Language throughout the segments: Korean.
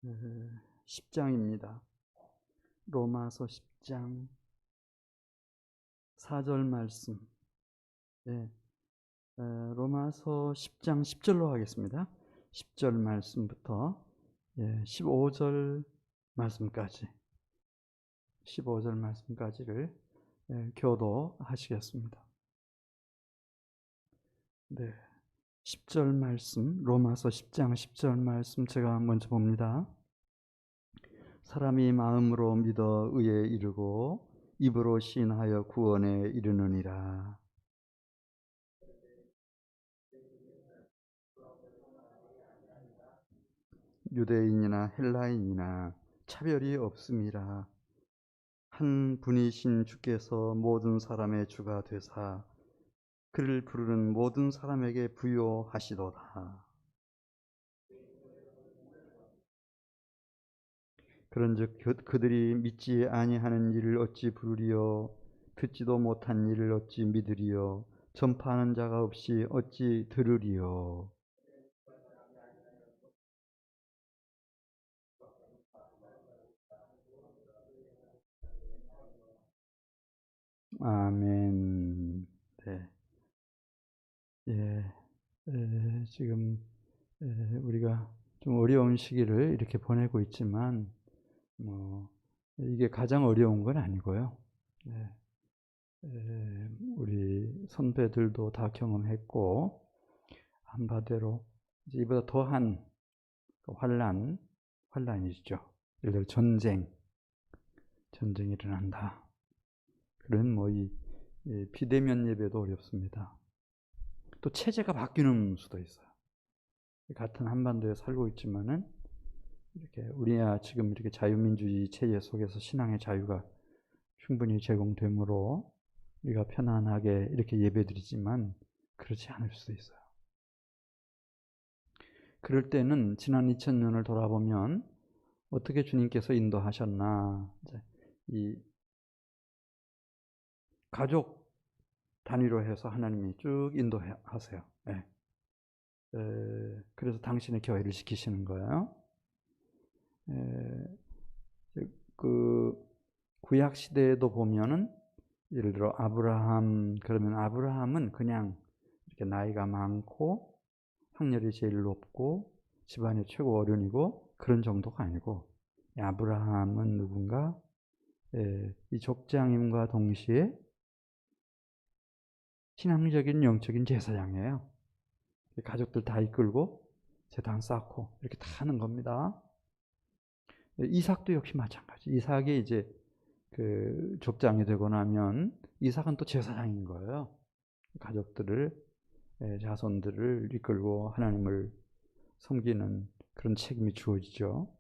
10장입니다. 로마서 10장 4절 말씀. 예, 로마서 10장 10절로 하겠습니다. 10절 말씀부터 15절 말씀까지 15절 말씀까지를 교도하시겠습니다. 네, 10절 말씀, 로마서 10장 10절 말씀 제가 먼저 봅니다. 사람이 마음으로 믿어 의에 이르고 입으로 시인하여 구원에 이르느니라. 유대인이나 헬라인이나 차별이 없음이라. 한 분이신 주께서 모든 사람의 주가 되사 그를 부르는 모든 사람에게 부요하시도다. 그런즉 그들이 믿지 아니하는 일을 어찌 부르리요? 듣지도 못한 일을 어찌 믿으리요? 전파하는 자가 없이 어찌 들으리요? 아멘. 네. 지금 우리가 좀 어려운 시기를 이렇게 보내고 있지만 이게 가장 어려운 건 아니고요. 네. 우리 선배들도 다 경험했고 한 바대로 이제 이보다 더한 환란이죠. 예를 들어 전쟁이 일어난다. 그런 이 비대면 예배도 어렵습니다. 또 체제가 바뀌는 수도 있어요. 같은 한반도에 살고 있지만은 이렇게 우리야 지금 이렇게 자유민주주의 체제 속에서 신앙의 자유가 충분히 제공되므로 우리가 편안하게 이렇게 예배드리지만 그렇지 않을 수도 있어요. 그럴 때는 지난 2000년을 돌아보면 어떻게 주님께서 인도하셨나. 이 가족 단위로 해서 하나님이 쭉 인도하세요. 네. 그래서 당신의 교회를 지키시는 거예요. 그 구약 시대에도 보면은 예를 들어 아브라함, 그러면 아브라함은 그냥 이렇게 나이가 많고 학렬이 제일 높고 집안의 최고 어른이고 그런 정도가 아니고, 아브라함은 누군가 이 족장임과 동시에 신앙적인 영적인 제사장이에요. 가족들 다 이끌고 제단 쌓고 이렇게 다 하는 겁니다. 이삭도 역시 마찬가지. 이삭이 이제 그 족장이 되고 나면 이삭은 또 제사장인 거예요. 가족들을, 자손들을 이끌고 하나님을 섬기는 그런 책임이 주어지죠.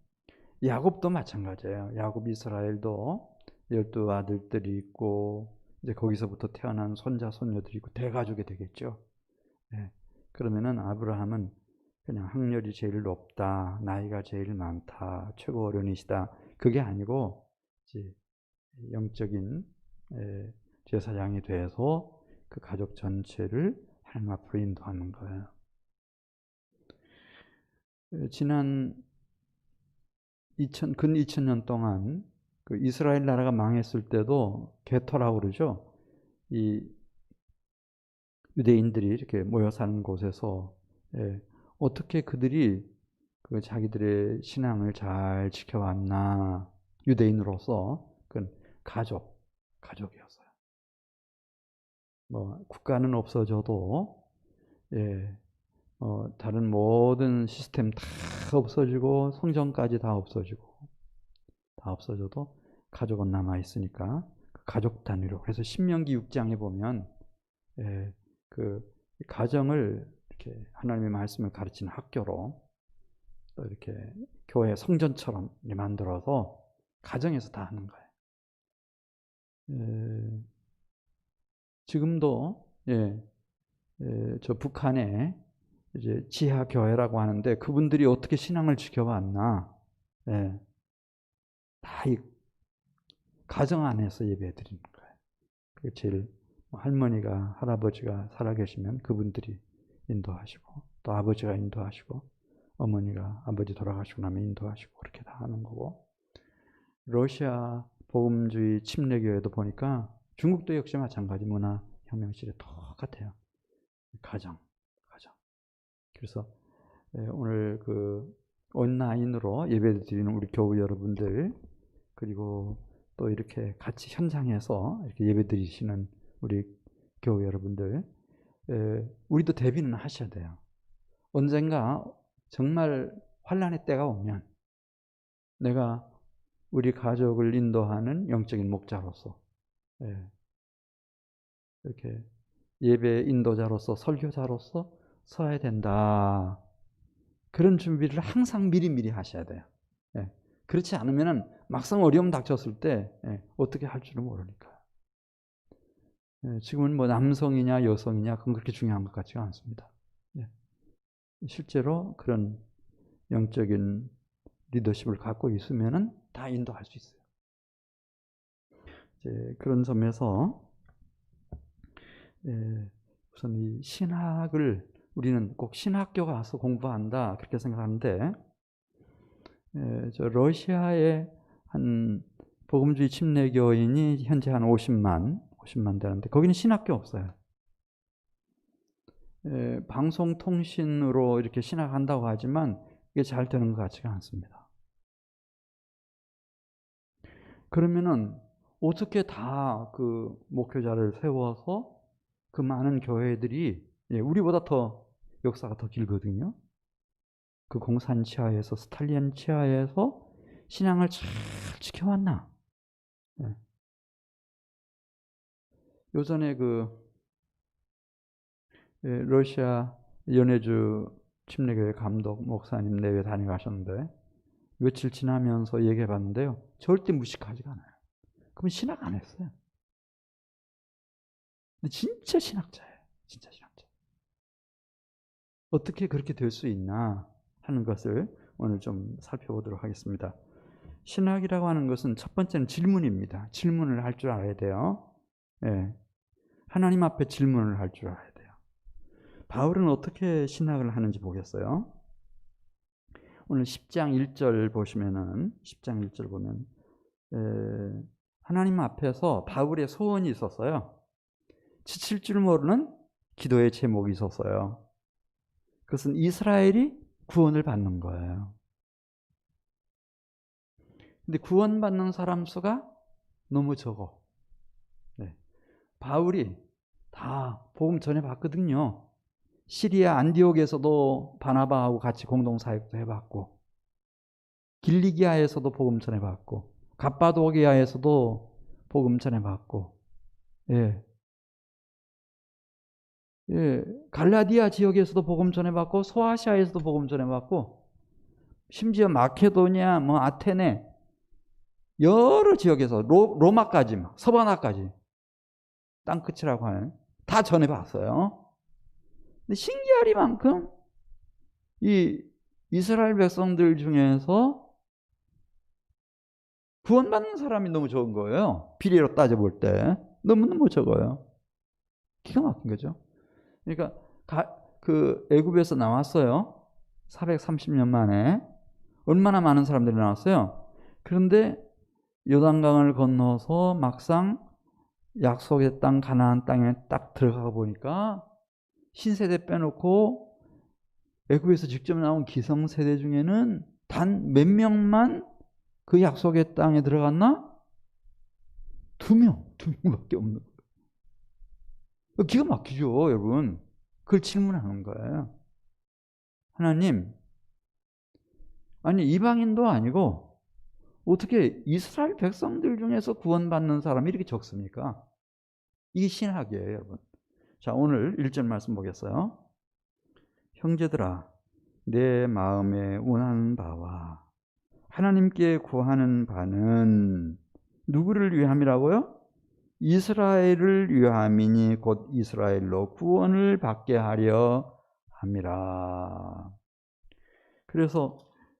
야곱도 마찬가지예요. 야곱 이스라엘도 12 아들들이 있고 이제 거기서부터 태어난 손자 손녀들이 있고 대가족이 되겠죠. 그러면은 아브라함은 그냥 학렬이 제일 높다, 나이가 제일 많다, 최고 어른이시다, 그게 아니고 이제 영적인 제사장이 돼서 그 가족 전체를 하나님 앞으로 인도하는 거예요. 지난 근 2000년 동안 그 이스라엘 나라가 망했을 때도 게토라고 그러죠. 이 유대인들이 이렇게 모여 사는 곳에서 어떻게 그들이 그 자기들의 신앙을 잘 지켜왔나. 유대인으로서 그건 가족이었어요. 국가는 없어져도 다른 모든 시스템 다 없어지고 성전까지 다 없어져도 가족은 남아 있으니까 그 가족 단위로. 그래서 신명기 6장에 보면 그 가정을 이렇게 하나님의 말씀을 가르치는 학교로 또 이렇게 교회 성전처럼 만들어서 가정에서 다 하는 거예요. 지금도 저 북한에 이제 지하 교회라고 하는데 그분들이 어떻게 신앙을 지켜왔나, 다 이 가정 안에서 예배 드리는 거예요. 그 제일 할머니가 할아버지가 살아계시면 그분들이 인도하시고 또 아버지가 인도하시고 어머니가 아버지 돌아가시고 나면 인도하시고 그렇게 다 하는 거고, 러시아 복음주의 침례교회도 보니까 중국도 역시 마찬가지 문화혁명실에 똑같아요. 가정. 그래서 오늘 그 온라인으로 예배를 드리는 우리 교우 여러분들, 그리고 또 이렇게 같이 현장에서 이렇게 예배 드리시는 우리 교우 여러분들, 우리도 대비는 하셔야 돼요. 언젠가 정말 환난의 때가 오면 내가 우리 가족을 인도하는 영적인 목자로서, 이렇게 예배 인도자로서, 설교자로서 서야 된다. 그런 준비를 항상 미리미리 하셔야 돼요. 그렇지 않으면 막상 어려움 닥쳤을 때 어떻게 할 줄은 모르니까. 지금은 뭐 남성이냐 여성이냐 그건 그렇게 중요한 것 같지가 않습니다. 실제로 그런 영적인 리더십을 갖고 있으면은 다 인도할 수 있어요. 이제 그런 점에서 우선 이 신학을 우리는 꼭 신학교 가서 공부한다 그렇게 생각하는데, 저 러시아의 한 복음주의 침례교인이 현재 한 50만 되는데 거기는 신학교 없어요. 방송통신으로 이렇게 신학한다고 하지만 이게 잘 되는 것 같지가 않습니다. 그러면은 어떻게 다 그 목회자를 세워서 그 많은 교회들이, 우리보다 더 역사가 더 길거든요. 그 공산 치하에서, 스탈린 치하에서 신앙을 잘 지켜왔나? 요전에 그 러시아 연해주 침례교회 감독 목사님 내외 다녀가셨는데 며칠 지나면서 얘기해 봤는데요, 절대 무식하지가 않아요. 그러면 신학 안 했어요. 근데 진짜 신학자예요. 진짜 신학자. 어떻게 그렇게 될 수 있나 하는 것을 오늘 좀 살펴보도록 하겠습니다. 신학이라고 하는 것은 첫 번째는 질문입니다. 질문을 할 줄 알아야 돼요. 하나님 앞에 질문을 할 줄 알아야 돼요. 바울은 어떻게 신학을 하는지 보겠어요. 오늘 10장 1절 보시면은, 10장 1절 보면 하나님 앞에서 바울의 소원이 있었어요. 지칠 줄 모르는 기도의 제목이 있었어요. 그것은 이스라엘이 구원을 받는 거예요. 근데 구원받는 사람 수가 너무 적어. 바울이 다 복음 전해봤거든요. 시리아 안디옥에서도 바나바하고 같이 공동사역도 해봤고, 길리기아에서도 복음 전해봤고, 갑바도기아에서도 복음 전해봤고, 갈라디아 지역에서도 복음 전해봤고, 소아시아에서도 복음 전해봤고, 심지어 마케도니아, 아테네 여러 지역에서 로마까지, 서바나까지 땅끝이라고 하는 다 전해봤어요. 근데 신기하리만큼 이 이스라엘 백성들 중에서 구원받는 사람이 너무 적은 거예요. 비례로 따져볼 때 너무너무 적어요. 기가 막힌 거죠. 그러니까 그 애굽에서 나왔어요. 430년 만에 얼마나 많은 사람들이 나왔어요. 그런데 요단강을 건너서 막상 약속의 땅 가나안 땅에 딱 들어가 보니까 신세대 빼놓고 애굽에서 직접 나온 기성세대 중에는 단 몇 명만 그 약속의 땅에 들어갔나? 두 명밖에 없는 거예요. 기가 막히죠, 여러분. 그걸 질문하는 거예요. 하나님, 아니 이방인도 아니고 어떻게 이스라엘 백성들 중에서 구원받는 사람이 이렇게 적습니까? 이게 신학이에요, 여러분. 자, 오늘 1절 말씀 보겠어요. 형제들아, 내 마음에 원하는 바와 하나님께 구하는 바는 누구를 위함이라고요? 이스라엘을 위함이니 곧 이스라엘로 구원을 받게 하려 함이라. 그래서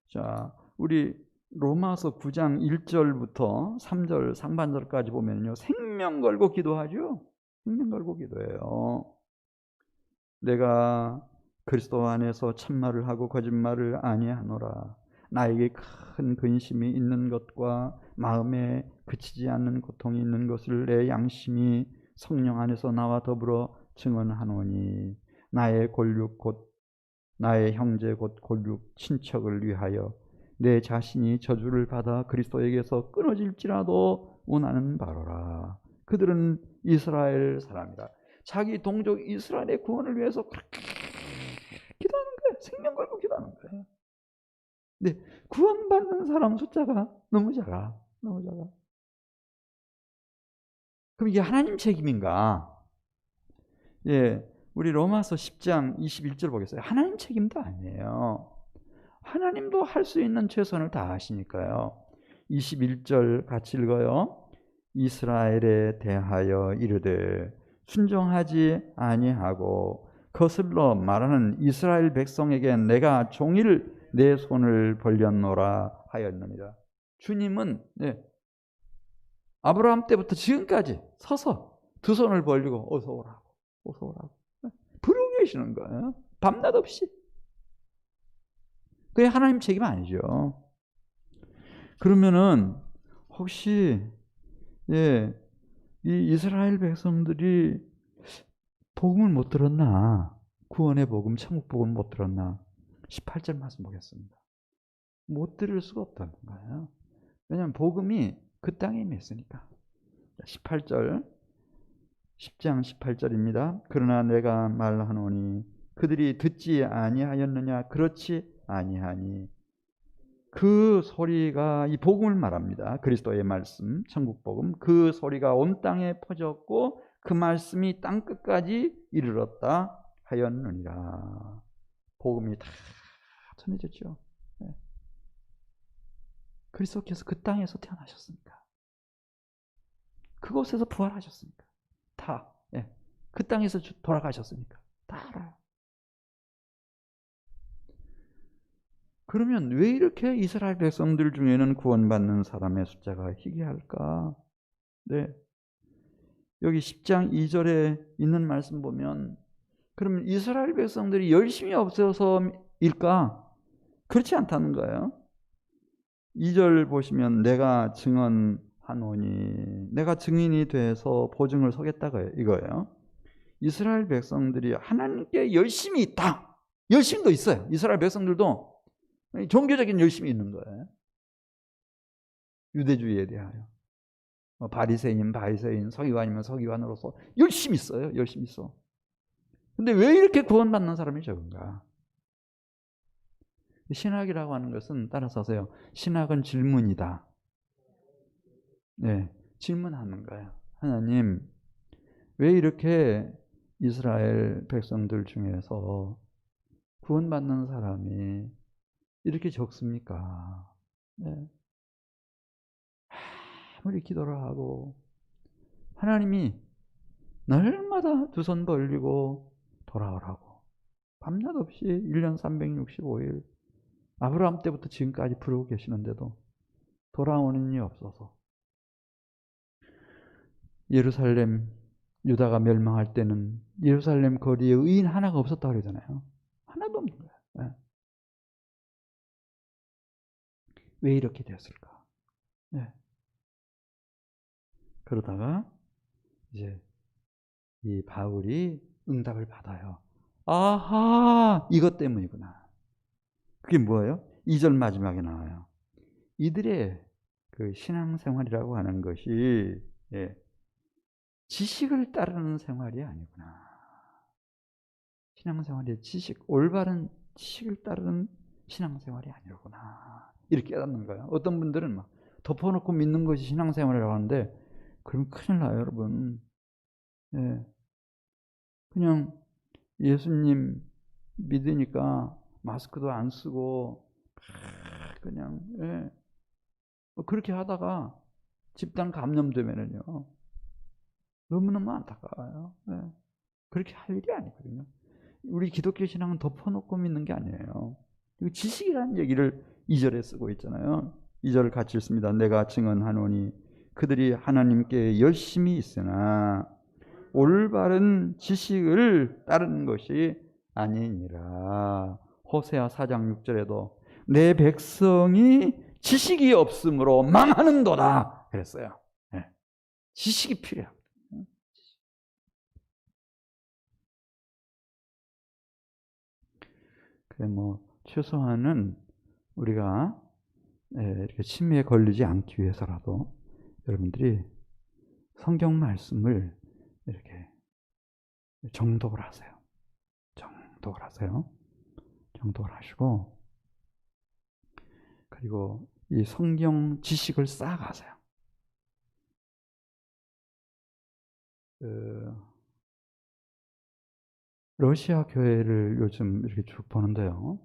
자, 우리 로마서 9장 1절부터 3절 상반절까지 보면요, 생명 걸고 기도하죠. 생명 걸고 기도해요. 내가 그리스도 안에서 참말을 하고 거짓말을 아니하노라. 나에게 큰 근심이 있는 것과 마음에 그치지 않는 고통이 있는 것을 내 양심이 성령 안에서 나와 더불어 증언하노니 나의 골육 곧 나의 형제 곧 골육 친척을 위하여 내 자신이 저주를 받아 그리스도에게서 끊어질지라도 원하는 바로라. 그들은 이스라엘 사람이라. 자기 동족 이스라엘의 구원을 위해서 그렇게 기도하는 거예요. 생명 걸고 기도하는 거예요. 근데 구원받는 사람 숫자가 너무 작아. 너무 작아. 그럼 이게 하나님 책임인가? 예, 우리 로마서 10장 21절 보겠어요. 하나님 책임도 아니에요. 하나님도 할 수 있는 최선을 다하시니까요. 21절 같이 읽어요. 이스라엘에 대하여 이르되 순종하지 아니하고 거슬러 말하는 이스라엘 백성에게 내가 종일 내 손을 벌렸노라 하였느니라. 주님은 아브라함 때부터 지금까지 서서 두 손을 벌리고 어서 오라고, 어서 오라고 부르고 계시는 거예요. 밤낮 없이. 그게 하나님 책임 아니죠. 그러면은 혹시 이 이스라엘 백성들이 복음을 못 들었나? 구원의 복음, 천국 복음을 못 들었나? 18절 말씀 보겠습니다. 못 들을 수가 없다는 거예요. 왜냐하면 복음이 그 땅에 있으니까. 18절 10장 18절입니다. 그러나 내가 말하노니 그들이 듣지 아니하였느냐? 그렇지 아니하니. 그 소리가 이 복음을 말합니다. 그리스도의 말씀, 천국 복음. 그 소리가 온 땅에 퍼졌고 그 말씀이 땅 끝까지 이르렀다 하였느니라. 복음이 다 전해졌죠. 네. 그리스도께서 그 땅에서 태어나셨으니까. 그곳에서 부활하셨으니까. 다. 네. 그 땅에서 돌아가셨으니까. 다 알아요. 그러면 왜 이렇게 이스라엘 백성들 중에는 구원받는 사람의 숫자가 희귀할까? 네. 여기 10장 2절에 있는 말씀 보면 그러면 이스라엘 백성들이 열심히 없어서일까? 그렇지 않다는 거예요. 2절 보시면 내가 증언하노니 내가 증인이 돼서 보증을 서겠다고요. 이거예요. 이스라엘 백성들이 하나님께 열심히 있다. 열심도 있어요. 이스라엘 백성들도 종교적인 열심이 있는 거예요. 유대주의에 대하여. 바리새인, 서기관이면 서기관으로서 열심히 있어요. 열심히 있어. 근데 왜 이렇게 구원받는 사람이 적은가? 신학이라고 하는 것은 따라서 하세요. 신학은 질문이다. 네, 질문하는 거예요. 하나님, 왜 이렇게 이스라엘 백성들 중에서 구원받는 사람이 이렇게 적습니까? 네. 아무리 기도를 하고 하나님이 날마다 두 손 벌리고 돌아오라고 밤낮 없이 1년 365일 아브라함 때부터 지금까지 부르고 계시는데도 돌아오는 이 없어서 예루살렘 유다가 멸망할 때는 예루살렘 거리에 의인 하나가 없었다고 그러잖아요. 하나도 없는 거예요. 네. 왜 이렇게 되었을까? 네. 그러다가 이제 이 바울이 응답을 받아요. 아하, 이것 때문이구나. 그게 뭐예요? 2절 마지막에 나와요. 이들의 그 신앙생활이라고 하는 것이 지식을 따르는 생활이 아니구나. 신앙생활이 올바른 지식을 따르는 신앙생활이 아니구나. 이렇게 깨닫는 거예요. 어떤 분들은 막 덮어놓고 믿는 것이 신앙생활이라고 하는데 그럼 큰일 나요, 여러분. 그냥 예수님 믿으니까 마스크도 안 쓰고 그냥 그렇게 하다가 집단 감염되면은요 너무너무 안타까워요. 그렇게 할 일이 아니거든요. 우리 기독교 신앙은 덮어놓고 믿는 게 아니에요. 지식이라는 얘기를 2절에 쓰고 있잖아요. 2절을 같이 읽습니다. 내가 증언하노니 그들이 하나님께 열심히 있으나 올바른 지식을 따르는 것이 아니니라. 호세아 4장 6절에도 내 백성이 지식이 없으므로 망하는도다 그랬어요. 네. 지식이 필요해요. 그래 뭐 최소한은 우리가 이렇게 침해에 걸리지 않기 위해서라도 여러분들이 성경 말씀을 이렇게 정독을 하세요. 정독을 하세요. 정독을 하시고 그리고 이 성경 지식을 쌓아가세요. 러시아 교회를 요즘 이렇게 쭉 보는데요.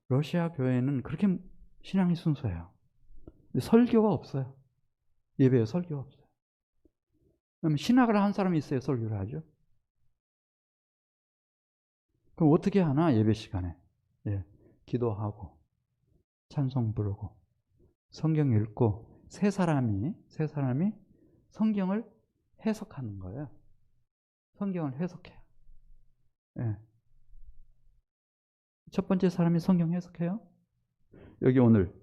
러시아 교회는 그렇게 신앙이 순수해요. 설교가 없어요. 예배에 설교가 없어요. 그럼 신학을 한 사람이 있어야 설교를 하죠. 그럼 어떻게 하나? 예배 시간에 기도하고 찬송 부르고 성경 읽고 세 사람이 성경을 해석하는 거예요. 성경을 해석해요. 첫 번째 사람이 성경 해석해요. 여기 오늘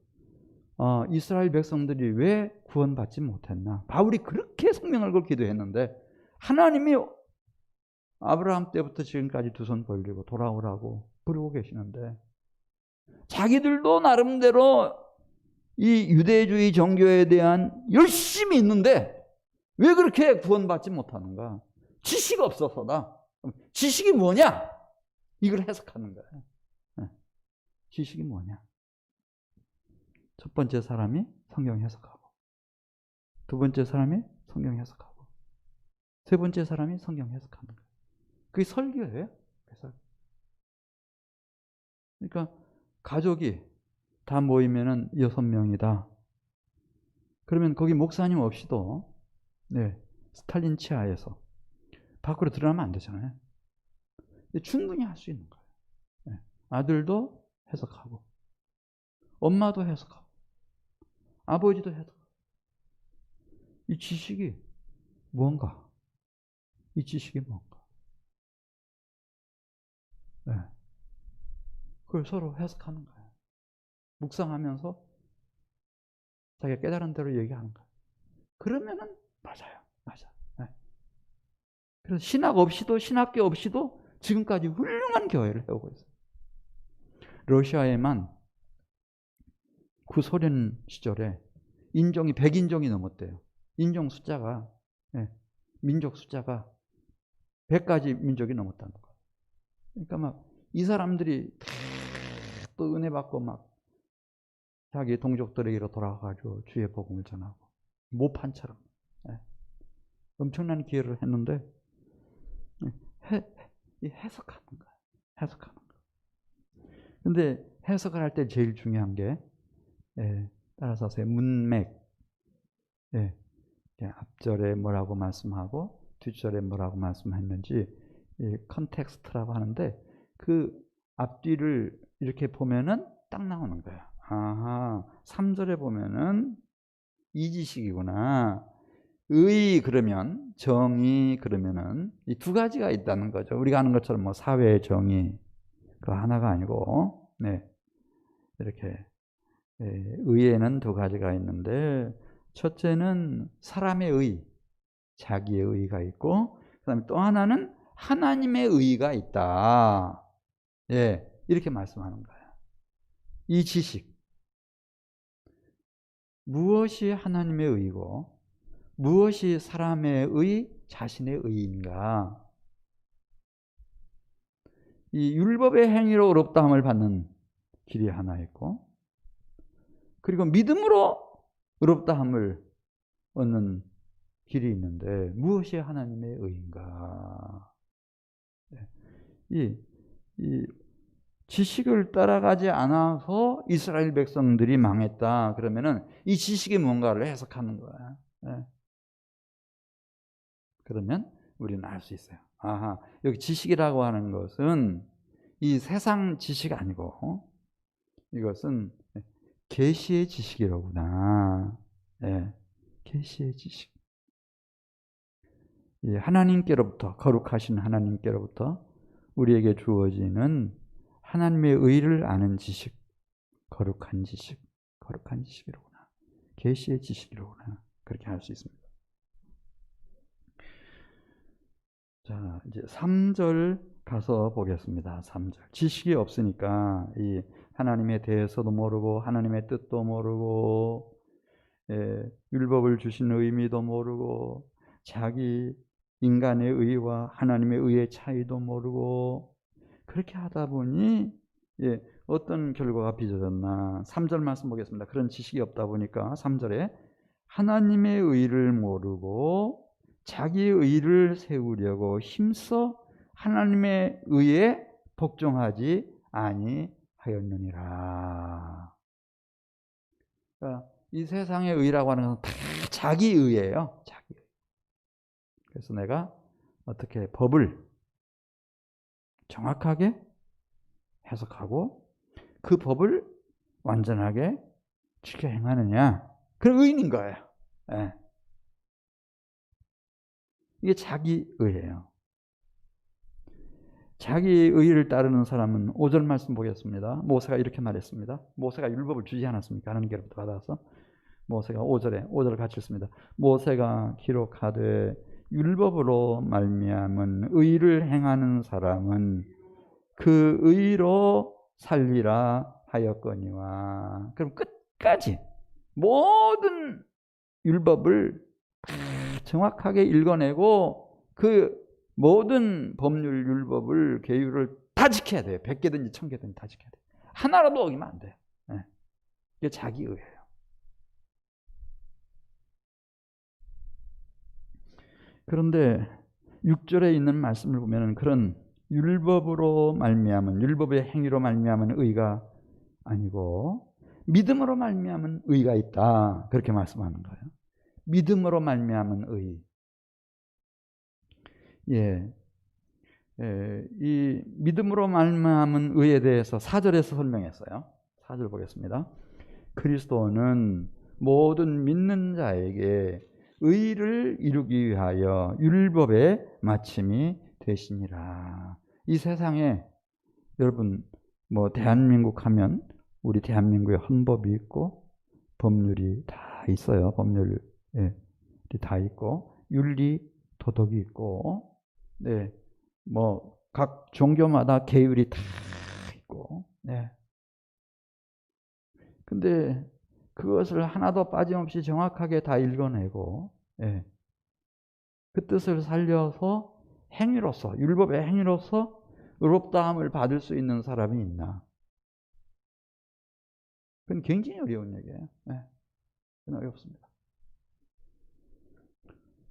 이스라엘 백성들이 왜 구원받지 못했나? 바울이 그렇게 생명을 걸고 기도했는데 하나님이 아브라함 때부터 지금까지 두 손 벌리고 돌아오라고 부르고 계시는데 자기들도 나름대로 이 유대주의 종교에 대한 열심이 있는데 왜 그렇게 구원받지 못하는가? 지식 없어서다. 지식이 뭐냐? 이걸 해석하는 거예요. 지식이 뭐냐? 첫 번째 사람이 성경 해석하고 두 번째 사람이 성경 해석하고 세 번째 사람이 성경 해석하는 거예요. 그게 설교예요. 그러니까 가족이 다 모이면은 6명이다. 그러면 거기 목사님 없이도 스탈린 치하에서 밖으로 드러나면 안 되잖아요. 충분히 할 수 있는 거예요. 아들도 해석하고 엄마도 해석하고 아버지도 해석하고 이 지식이 뭔가? 이 지식이 뭔가? 그걸 서로 해석하는 거예요. 묵상하면서 자기가 깨달은 대로 얘기하는 거예요. 그러면은 맞아요. 맞아. 그래서 신학 없이도 신학교 없이도 지금까지 훌륭한 교회를 해오고 있어요. 러시아에만 구소련 시절에 인종이 100인종이 넘었대요. 인종 숫자가 민족 숫자가 100가지 민족이 넘었다는 거예요. 그러니까 막 이 사람들이 또 은혜 받고 막 자기 동족들에게로 돌아가가지고 주의 복음을 전하고 모판처럼 엄청난 기회를 했는데 해석하는 거예요. 해석하는 거. 근데 해석을 할 때 제일 중요한 게 따라서 문맥. 앞절에 뭐라고 말씀하고 뒷절에 뭐라고 말씀했는지 컨텍스트라고 하는데 그 앞뒤를 이렇게 보면은 딱 나오는 거예요. 아하, 3절에 보면은 이 지식이구나. 의 그러면 정의 그러면은 이 두 가지가 있다는 거죠. 우리가 아는 것처럼 뭐 사회 정의 그 하나가 아니고 이렇게 의에는 두 가지가 있는데 첫째는 사람의 의, 자기의 의가 있고 그다음에 또 하나는 하나님의 의가 있다. 이렇게 말씀하는 거예요. 이 지식 무엇이 하나님의 의고 무엇이 사람의 의, 자신의 의인가? 이 율법의 행위로 의롭다함을 받는 길이 하나 있고 그리고 믿음으로 의롭다함을 얻는 길이 있는데 무엇이 하나님의 의인가? 이 지식을 따라가지 않아서 이스라엘 백성들이 망했다. 그러면은 이 지식이 뭔가를 해석하는 거야. 그러면 우리는 알 수 있어요. 아하, 여기 지식이라고 하는 것은 이 세상 지식 아니고 이것은 계시의 지식이로구나. 계시의 지식. 이 하나님께로부터 거룩하신 하나님께로부터 우리에게 주어지는 하나님의 의를 아는 지식, 거룩한 지식이로구나. 계시의 지식이로구나. 그렇게 할 수 있습니다. 자, 이제 3절 가서 보겠습니다. 3절. 지식이 없으니까 이 하나님에 대해서도 모르고 하나님의 뜻도 모르고 율법을 주신 의미도 모르고 자기 인간의 의와 하나님의 의의 차이도 모르고 그렇게 하다 보니 어떤 결과가 빚어졌나. 3절 말씀 보겠습니다. 그런 지식이 없다 보니까 3절에 하나님의 의를 모르고 자기 의를 세우려고 힘써 하나님의 의에 복종하지 아니하였느니라. 그러니까 이 세상의 의라고 하는 것은 다 자기 의예요. 자기 의. 그래서 내가 어떻게 법을 정확하게 해석하고 그 법을 완전하게 지켜 행하느냐, 그런 의인인 거예요. 네. 이게 자기 의예요. 자기 의를 따르는 사람은 5절 말씀 보겠습니다. 모세가 이렇게 말했습니다. 모세가 율법을 주지 않았습니까? 하나님께로부터 받아서. 모세가 5절을 같이 읽습니다. 모세가 기록하되 율법으로 말미암은 의를 행하는 사람은 그 의로 살리라 하였거니와. 그럼 끝까지 모든 율법을 정확하게 읽어내고 그 모든 법률 율법을 계율을 다 지켜야 돼요. 100개든지 1000개든지 다 지켜야 돼요. 하나라도 어기면 안 돼요. 네. 이게 자기 의예요. 그런데 6절에 있는 말씀을 보면 그런 율법으로 말미암은, 율법의 행위로 말미암은 의가 아니고 믿음으로 말미암은 의가 있다. 그렇게 말씀하는 거예요. 믿음으로 말미암은 의. 이 믿음으로 말미암은 의에 대해서 4절에서 설명했어요. 4절 보겠습니다. 그리스도는 모든 믿는 자에게 의를 이루기 위하여 율법의 마침이 되시니라. 이 세상에 여러분 대한민국 하면 우리 대한민국에 헌법이 있고 법률이 다 있어요. 법률이 다 있고 윤리 도덕이 있고 각 종교마다 계율이 다 있고 근데 그것을 하나도 빠짐없이 정확하게 다 읽어내고 그 뜻을 살려서 행위로서, 율법의 행위로서 의롭다함을 받을 수 있는 사람이 있나? 그건 굉장히 어려운 얘기예요. 그건 어렵습니다.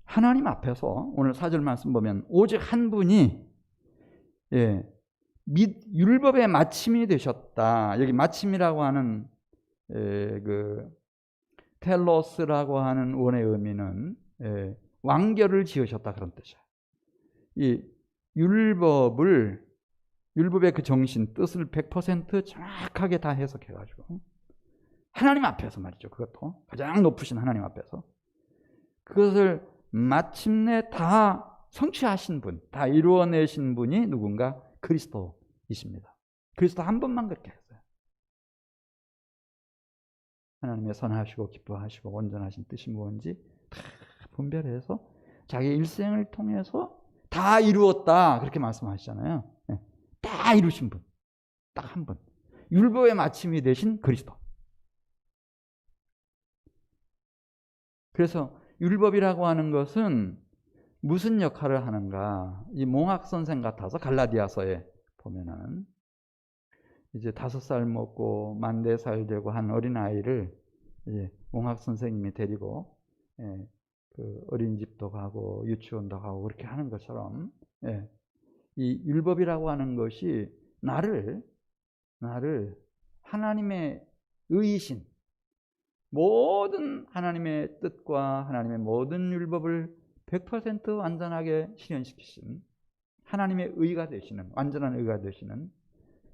하나님 앞에서 오늘 4절 말씀 보면 오직 한 분이 율법의 마침이 되셨다. 여기 마침이라고 하는 그 텔로스라고 하는 원의 의미는 완결을 지으셨다, 그런 뜻이에요. 이 율법의 그 정신, 뜻을 100% 정확하게 다 해석해가지고 하나님 앞에서 말이죠. 그것도 가장 높으신 하나님 앞에서 그것을 마침내 다 성취하신 분, 다 이루어내신 분이 누군가? 그리스도이십니다. 그리스도 한 분만 그렇게 했어요. 하나님의 선하시고 기뻐하시고 온전하신 뜻이 뭔지 다 분별해서 자기 일생을 통해서 다 이루었다, 그렇게 말씀하시잖아요. 다 이루신 분, 딱 한 분, 율법의 마침이 되신 그리스도. 그래서 율법이라고 하는 것은 무슨 역할을 하는가? 이 몽학 선생 같아서 갈라디아서에 보면은 이제 5살 먹고 만 4살 되고 한 어린아이를 몽학 선생님이 데리고 그 어린이집도 가고 유치원도 가고 그렇게 하는 것처럼 이 율법이라고 하는 것이 나를 하나님의 의이신 모든 하나님의 뜻과 하나님의 모든 율법을 100% 완전하게 실현시키신 하나님의 의가 되시는, 완전한 의가 되시는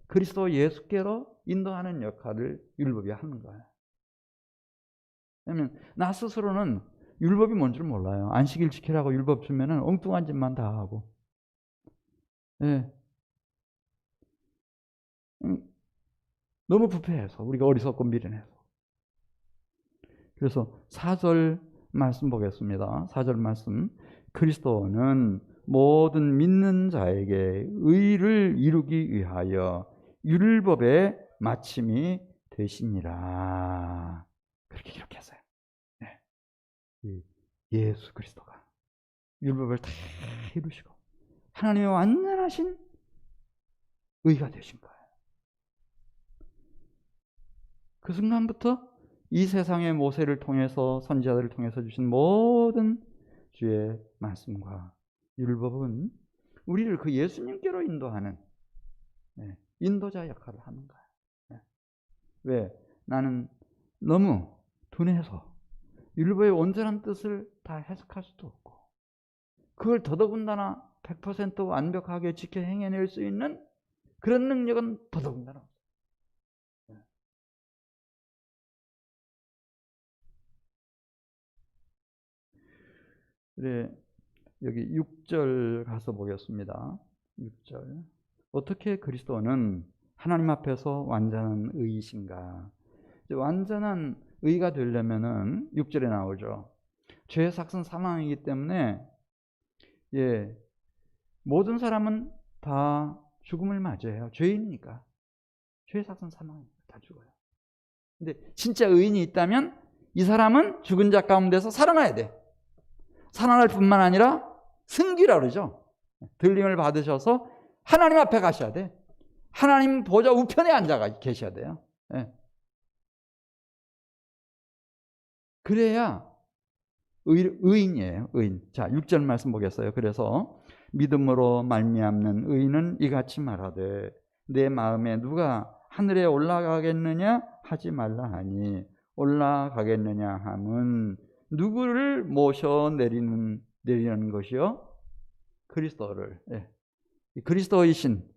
그리스도 예수께로 인도하는 역할을 율법이 하는 거예요. 왜냐하면 나 스스로는 율법이 뭔 줄 몰라요. 안식일 지키라고 율법 주면은 엉뚱한 짓만 다 하고 너무 부패해서, 우리가 어리석고 미련해서. 그래서 4절 말씀 보겠습니다. 4절 말씀. 그리스도는 모든 믿는 자에게 의를 이루기 위하여 율법의 마침이 되시니라. 그렇게 기록했어요. 네. 예수 그리스도가 율법을 다 이루시고 하나님의 완전하신 의가 되신 거예요. 그 순간부터 이 세상의 모세를 통해서, 선지자들을 통해서 주신 모든 주의 말씀과 율법은 우리를 그 예수님께로 인도하는 인도자 역할을 하는 거예요. 왜? 나는 너무 둔해서 율법의 온전한 뜻을 다 해석할 수도 없고, 그걸 더더군다나 100% 완벽하게 지켜 행해낼 수 있는 그런 능력은 더더군다나 없어요. 그래, 여기 6절 가서 보겠습니다. 6절. 어떻게 그리스도는 하나님 앞에서 완전한 의이신가? 완전한 의가 되려면은 6절에 나오죠. 죄의 삭은 사망이기 때문에 모든 사람은 다 죽음을 맞이해요. 죄인이니까. 죄의 삭은 사망이니까 다 죽어요. 근데 진짜 의인이 있다면 이 사람은 죽은 자 가운데서 살아나야 돼. 살아날 뿐만 아니라 승귀라 그러죠. 들림을 받으셔서 하나님 앞에 가셔야 돼. 하나님 보좌 우편에 앉아 계셔야 돼요. 그래야 의인이에요. 의인. 자, 6절 말씀 보겠어요. 그래서 믿음으로 말미암는 의인은 이같이 말하되 내 마음에 누가 하늘에 올라가겠느냐 하지 말라 하니 올라가겠느냐 함은 누구를 모셔 내리는 것이요? 그리스도를. 그리스도이신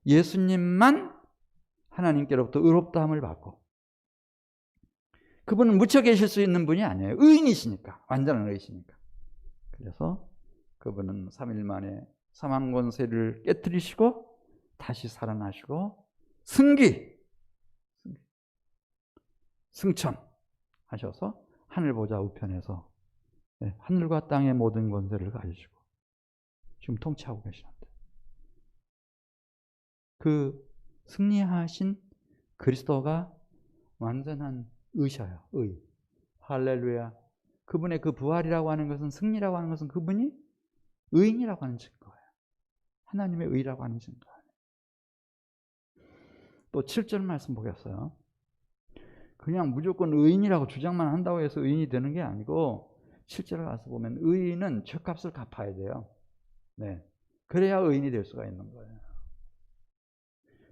예수님만 하나님께로부터 의롭다함을 받고, 그분은 묻혀 계실 수 있는 분이 아니에요. 의인이시니까, 완전한 의이시니까. 그래서 그분은 3일 만에 사망 권세를 깨뜨리시고 다시 살아나시고 승천하셔서 하늘 보좌 우편에서 하늘과 땅의 모든 권세를 가지시고 지금 통치하고 계시는데, 그 승리하신 그리스도가 완전한 의셔요. 의. 할렐루야. 그분의 그 부활이라고 하는 것은, 승리라고 하는 것은 그분이 의인이라고 하는 증거예요. 하나님의 의라고 하는 증거예요. 또 7절 말씀 보겠어요. 그냥 무조건 의인이라고 주장만 한다고 해서 의인이 되는 게 아니고, 7절에 가서 보면 의인은 죄값을 갚아야 돼요. 그래야 의인이 될 수가 있는 거예요.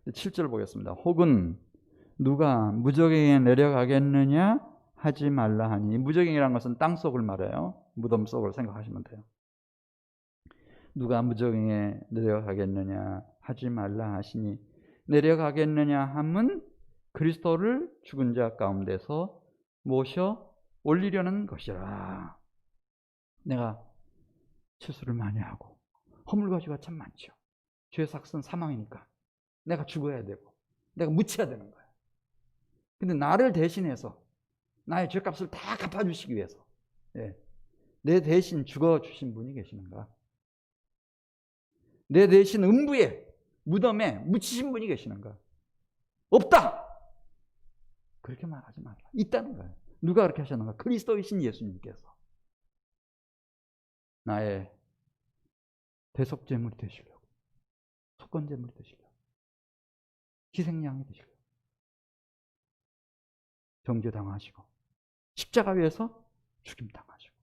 7절 보겠습니다. 혹은 누가 무저갱에 내려가겠느냐 하지 말라 하니, 무저갱이라는 것은 땅속을 말해요. 무덤 속을 생각하시면 돼요. 누가 무저갱에 내려가겠느냐 하지 말라 하시니, 내려가겠느냐 함은 그리스도를 죽은 자 가운데서 모셔 올리려는 것이라. 내가 실수를 많이 하고 허물가지가 참 많죠. 죄의 삭은 사망이니까 내가 죽어야 되고 내가 묻혀야 되는 거예요. 근데 나를 대신해서 나의 죄값을 다 갚아주시기 위해서 내 대신 죽어주신 분이 계시는가? 내 대신 음부에, 무덤에 묻히신 분이 계시는가? 없다! 그렇게 말하지 말라. 있다는 거예요. 누가 그렇게 하셨는가? 그리스도이신 예수님께서 나의 대속제물이 되시려고, 속건제물이 되시려고, 희생양이 되시려고 정죄당하시고 십자가 위에서 죽임당하시고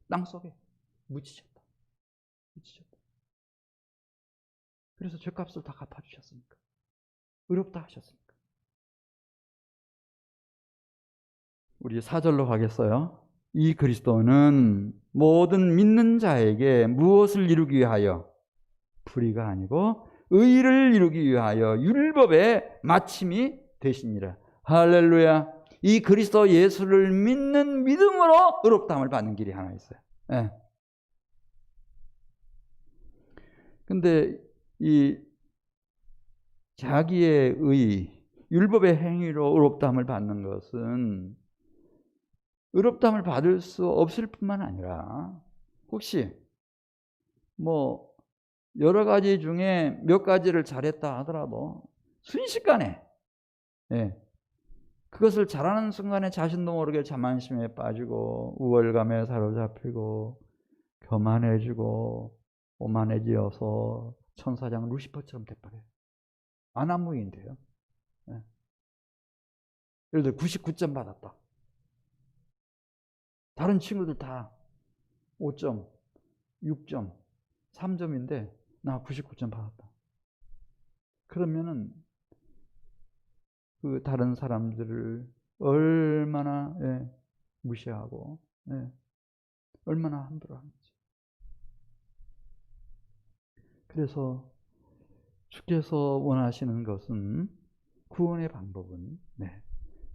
땅속에 묻히셨다. 그래서 죄값을 다 갚아주셨으니까, 의롭다 하셨으니까. 우리 4절로 가겠어요. 이 그리스도는 모든 믿는 자에게 무엇을 이루기 위하여? 불의가 아니고 의를 이루기 위하여 율법의 마침이 되시니라. 할렐루야. 이 그리스도 예수를 믿는 믿음으로 의롭다함을 받는 길이 하나 있어요. 근데 이 자기의 율법의 행위로 의롭다함을 받는 것은 의롭다함을 받을 수 없을 뿐만 아니라 혹시 뭐 여러 가지 중에 몇 가지를 잘했다 하더라도 순식간에 그것을 잘하는 순간에 자신도 모르게 자만심에 빠지고 우월감에 사로잡히고 교만해지고 오만해지어서 천사장 루시퍼처럼 돼버려요. 안한무인돼요. 예를 들어 99점 받았다. 다른 친구들 다 5점, 6점, 3점인데 나 99점 받았다. 그러면은 그 다른 사람들을 얼마나 무시하고 얼마나 함부로 하는지. 그래서 주께서 원하시는 것은 구원의 방법은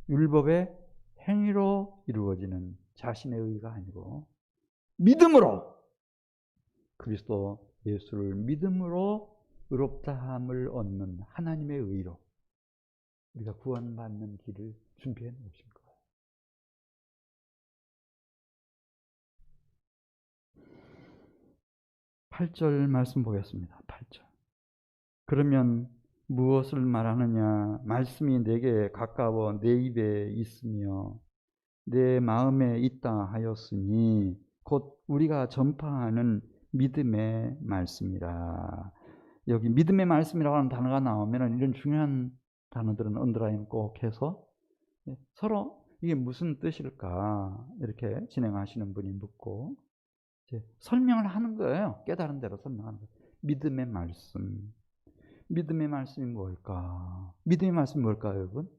율법의 행위로 이루어지는 자신의 의가 아니고 믿음으로 그리스도 예수를 믿음으로 의롭다함을 얻는 하나님의 의로 우리가 구원받는 길을 준비해 놓으신 거예요. 8절 말씀 보겠습니다. 8절. 그러면 무엇을 말하느냐? 말씀이 내게 가까워 내 입에 있으며 내 마음에 있다 하였으니 곧 우리가 전파하는 믿음의 말씀이라. 여기 믿음의 말씀이라고 하는 단어가 나오면 이런 중요한 단어들은 언더라인 꼭 해서 서로 이게 무슨 뜻일까 이렇게 진행하시는 분이 묻고 설명을 하는 거예요. 깨달은 대로 설명하는 거예요. 믿음의 말씀. 믿음의 말씀이 뭘까? 믿음의 말씀이 뭘까요, 여러분?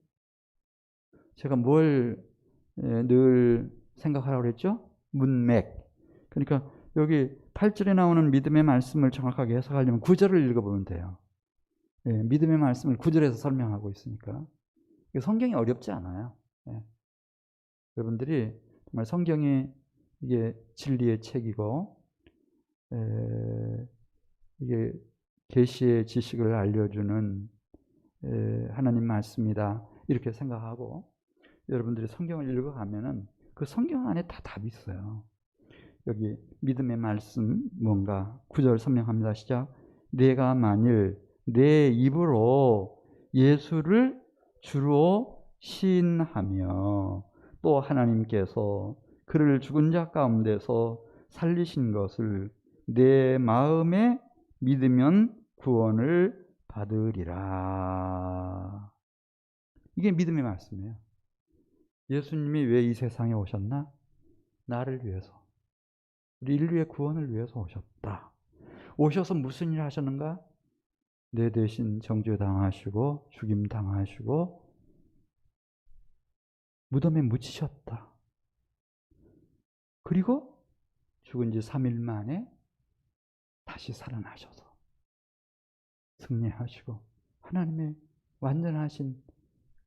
제가 뭘 늘 생각하라고 그랬죠? 문맥. 그러니까 여기 8절에 나오는 믿음의 말씀을 정확하게 해석하려면 9절을 읽어보면 돼요. 믿음의 말씀을 9절에서 설명하고 있으니까. 성경이 어렵지 않아요. 여러분들이 정말 성경이 이게 진리의 책이고 이게 계시의 지식을 알려주는 하나님 말씀이다 이렇게 생각하고 여러분들이 성경을 읽어가면은 그 성경 안에 다 답이 있어요. 여기 믿음의 말씀 뭔가 9절 설명합니다. 시작. 내가 만일 내 입으로 예수를 주로 시인하며 또 하나님께서 그를 죽은 자 가운데서 살리신 것을 내 마음에 믿으면 구원을 받으리라. 이게 믿음의 말씀이에요. 예수님이 왜 이 세상에 오셨나? 나를 위해서, 우리 인류의 구원을 위해서 오셨다. 오셔서 무슨 일을 하셨는가? 내 대신 정죄당하시고 죽임당하시고 무덤에 묻히셨다. 그리고 죽은 지 3일 만에 다시 살아나셔서 승리하시고 하나님의 완전하신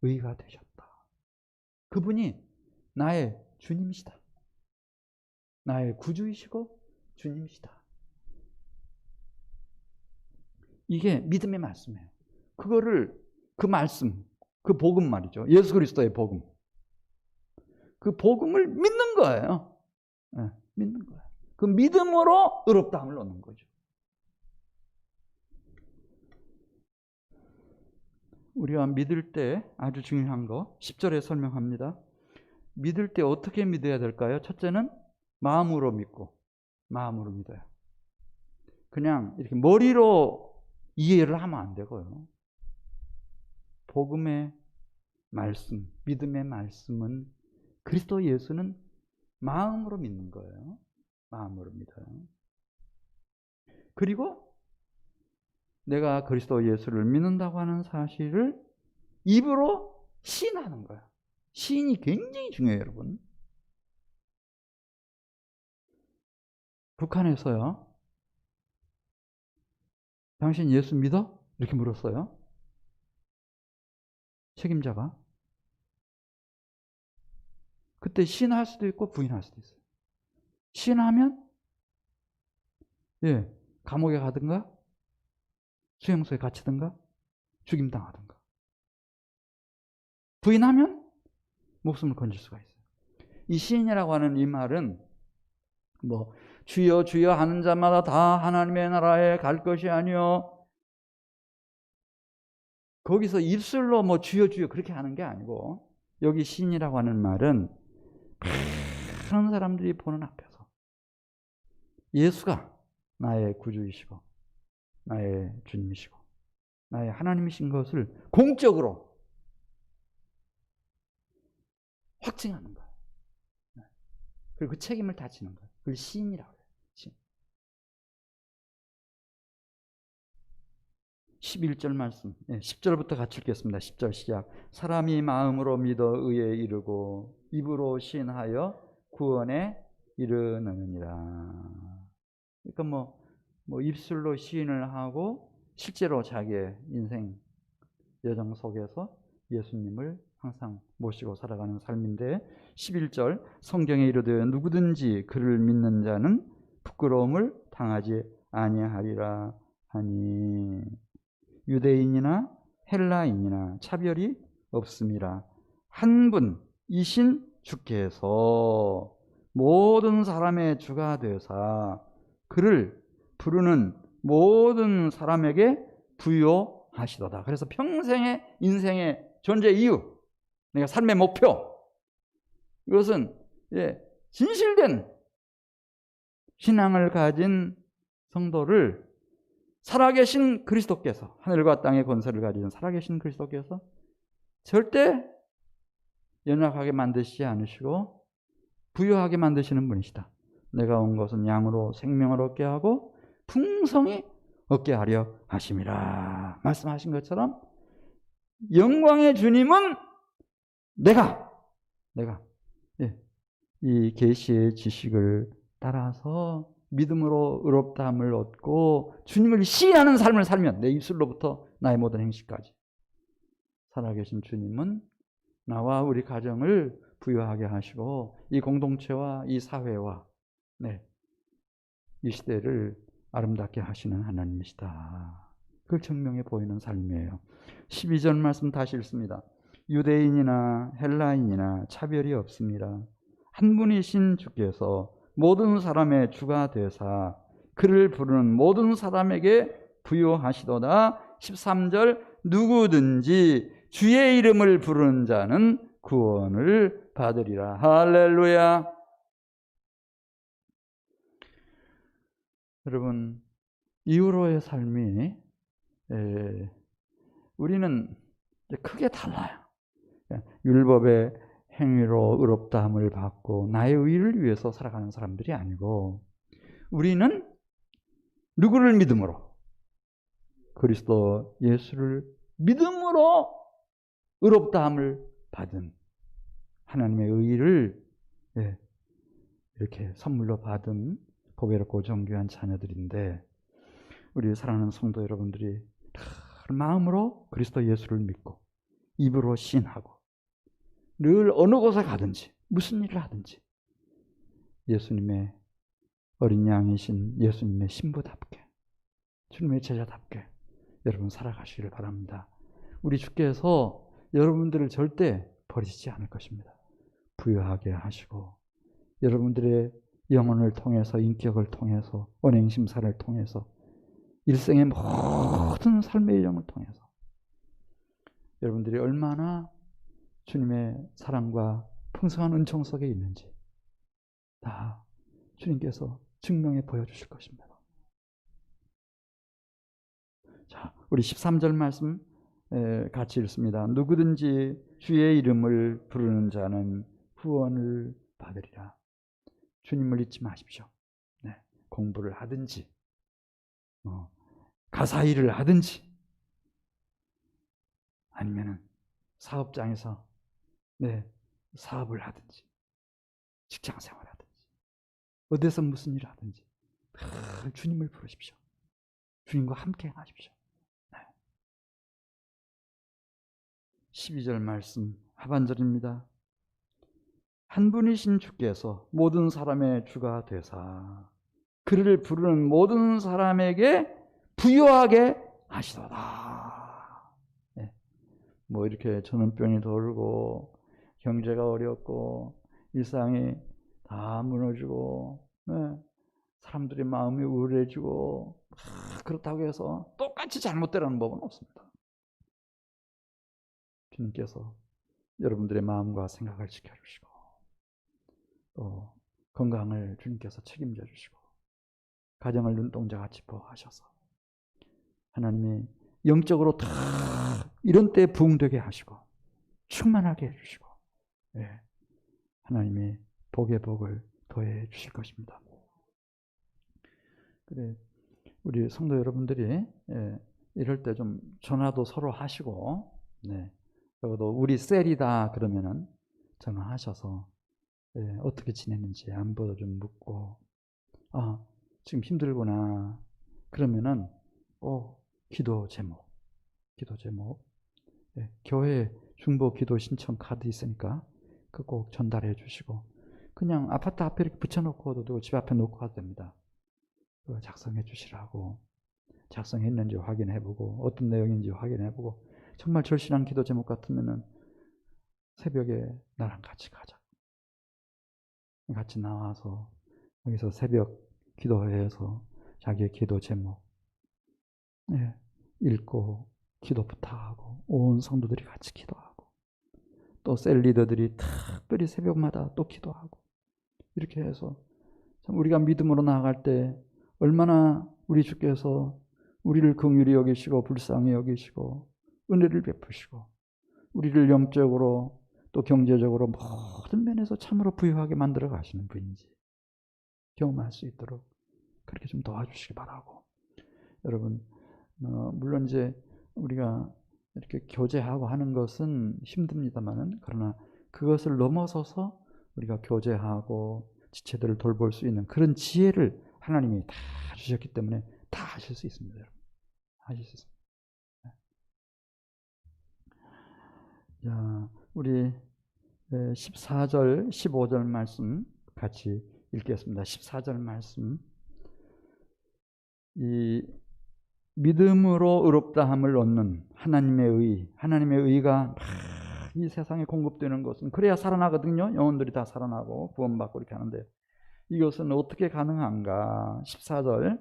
의가 되셨다. 그분이 나의 주님이시다. 나의 구주이시고 주님이시다. 이게 믿음의 말씀이에요. 그거를 그 말씀, 그 복음 말이죠. 예수 그리스도의 복음. 그 복음을 믿는 거예요. 믿는 거예요. 그 믿음으로 의롭다함을 얻는 거죠. 우리가 믿을 때 아주 중요한 거 10절에 설명합니다. 믿을 때 어떻게 믿어야 될까요? 첫째는 마음으로 믿고 마음으로 믿어요. 그냥 이렇게 머리로 이해를 하면 안 되고요. 복음의 말씀, 믿음의 말씀은 그리스도 예수는 마음으로 믿는 거예요. 마음으로 믿어요. 그리고 내가 그리스도 예수를 믿는다고 하는 사실을 입으로 시인하는 거예요. 시인이 굉장히 중요해요, 여러분. 북한에서요. 당신 예수 믿어? 이렇게 물었어요. 책임자가. 그때 시인할 수도 있고 부인할 수도 있어요. 시인하면 감옥에 가든가 수용소에 갇히든가 죽임당하든가. 부인하면 목숨을 건질 수가 있어요. 이 시인이라고 하는 이 말은 뭐 주여 주여 하는 자마다 다 하나님의 나라에 갈 것이 아니요, 거기서 입술로 뭐 주여 주여 그렇게 하는 게 아니고, 여기 시인이라고 하는 말은 많은 사람들이 보는 앞에서 예수가 나의 구주이시고 나의 주님이시고 나의 하나님이신 것을 공적으로 확증하는 거예요. 그리고 그 책임을 다 지는 거예요. 그걸 시인이라고 해요. 시인. 11절 말씀, 10절부터 같이 읽겠습니다. 10절 시작. 사람이 마음으로 믿어 의에 이르고 입으로 시인하여 구원에 이르느니라. 그러니까 뭐 입술로 시인을 하고 실제로 자기의 인생 여정 속에서 예수님을 항상 모시고 살아가는 삶인데, 11절 성경에 이르되 누구든지 그를 믿는 자는 부끄러움을 당하지 아니하리라 하니 유대인이나 헬라인이나 차별이 없음이라. 한 분이신 주께서 모든 사람의 주가 되사 그를 부르는 모든 사람에게 부요하시도다. 그래서 평생의 인생의 존재 이유, 내가 삶의 목표, 이것은 진실된 신앙을 가진 성도를 살아계신 그리스도께서, 하늘과 땅의 권세를 가진 살아계신 그리스도께서 절대 연약하게 만드시지 않으시고 부유하게 만드시는 분이시다. 내가 온 것은 양으로 생명을 얻게 하고 풍성히 얻게 하려 하심이라 말씀하신 것처럼, 영광의 주님은 내가 이 계시의 지식을 따라서 믿음으로 의롭다함을 얻고 주님을 시인하는 삶을 살면, 내 입술로부터 나의 모든 행실까지 살아계신 주님은 나와 우리 가정을 부유하게 하시고 이 공동체와 이 사회와 이 시대를 아름답게 하시는 하나님이시다. 그걸 증명해 보이는 삶이에요. 12절 말씀 다시 읽습니다. 유대인이나 헬라인이나 차별이 없습니다. 한 분이신 주께서 모든 사람의 주가 되사 그를 부르는 모든 사람에게 부요하시도다. 13절 누구든지 주의 이름을 부르는 자는 구원을 받으리라. 할렐루야. 여러분, 이후로의 삶이 우리는 크게 달라요. 율법의 행위로 의롭다함을 받고 나의 의를 위해서 살아가는 사람들이 아니고, 우리는 누구를 믿음으로? 그리스도 예수를 믿음으로 의롭다함을 받은, 하나님의 의를 이렇게 선물로 받은 보배롭고 정귀한 자녀들인데, 우리 사랑하는 성도 여러분들이 마음으로 그리스도 예수를 믿고 입으로 시인하고 늘 어느 곳에 가든지 무슨 일을 하든지 예수님의 어린 양이신 예수님의 신부답게, 주님의 제자답게 여러분 살아가시길 바랍니다. 우리 주께서 여러분들을 절대 버리시지 않을 것입니다. 부유하게 하시고 여러분들의 영혼을 통해서, 인격을 통해서, 언행심사를 통해서, 일생의 모든 삶의 일정을 통해서 여러분들이 얼마나 주님의 사랑과 풍성한 은총 속에 있는지 다 주님께서 증명해 보여주실 것입니다. 자, 우리 13절 말씀 같이 읽습니다. 누구든지 주의 이름을 부르는 자는 구원을 받으리라. 주님을 잊지 마십시오. 공부를 하든지 가사 일을 하든지 아니면은 사업장에서 사업을 하든지 직장 생활을 하든지 어디서 무슨 일을 하든지 늘 주님을 부르십시오. 주님과 함께 하십시오. 12절 말씀 하반절입니다. 한 분이신 주께서 모든 사람의 주가 되사 그를 부르는 모든 사람에게 부요하게 하시도다. 뭐 이렇게 전염병이 돌고 경제가 어렵고 일상이 다 무너지고, 네. 사람들의 마음이 우울해지고, 그렇다고 해서 똑같이 잘못되라는 법은 없습니다. 주님께서 여러분들의 마음과 생각을 지켜주시고, 또 건강을 주님께서 책임져 주시고, 가정을 눈동자같이 보호하셔서 하나님이 영적으로 다 이런 때 부흥되게 하시고 충만하게 해주시고, 예, 하나님이 복의 복을 더해 주실 것입니다. 그래, 우리 성도 여러분들이 이럴 때 좀 전화도 서로 하시고, 네, 적어도 우리 셀이다 그러면은 전화하셔서 어떻게 지내는지 안부 좀 묻고, 지금 힘들구나 그러면은 기도 제목, 교회 중보 기도 신청 카드 있으니까 그거 꼭 전달해 주시고, 그냥 아파트 앞에 이렇게 붙여놓고도 되고 집 앞에 놓고 가도 됩니다. 그거 작성해 주시라고, 작성했는지 확인해보고 어떤 내용인지 확인해보고, 정말 절실한 기도 제목 같으면은 새벽에 나랑 같이 가자, 같이 나와서 여기서 새벽 기도회에서 자기의 기도 제목 읽고 기도 부탁하고, 온 성도들이 같이 기도하고, 또 셀 리더들이 특별히 새벽마다 또 기도하고, 이렇게 해서 참 우리가 믿음으로 나아갈 때 얼마나 우리 주께서 우리를 긍휼히 여기시고 불쌍히 여기시고 은혜를 베푸시고 우리를 영적으로 또 경제적으로 모든 면에서 참으로 부유하게 만들어 가시는 분인지 경험할 수 있도록 그렇게 좀 도와주시기 바라고, 여러분, 물론 이제 우리가 이렇게 교제하고 하는 것은 힘듭니다만은, 그러나 그것을 넘어서서 우리가 교제하고 지체들을 돌볼 수 있는 그런 지혜를 하나님이 다 주셨기 때문에 다 하실 수 있습니다, 여러분. 하실 수 있습니다. 자, 우리 14절, 15절 말씀 같이 읽겠습니다. 14절 말씀. 이 믿음으로 의롭다함을 얻는 하나님의 의가 이 세상에 공급되는 것은, 그래야 살아나거든요. 영혼들이 다 살아나고 구원받고 이렇게 하는데, 이것은 어떻게 가능한가? 14절.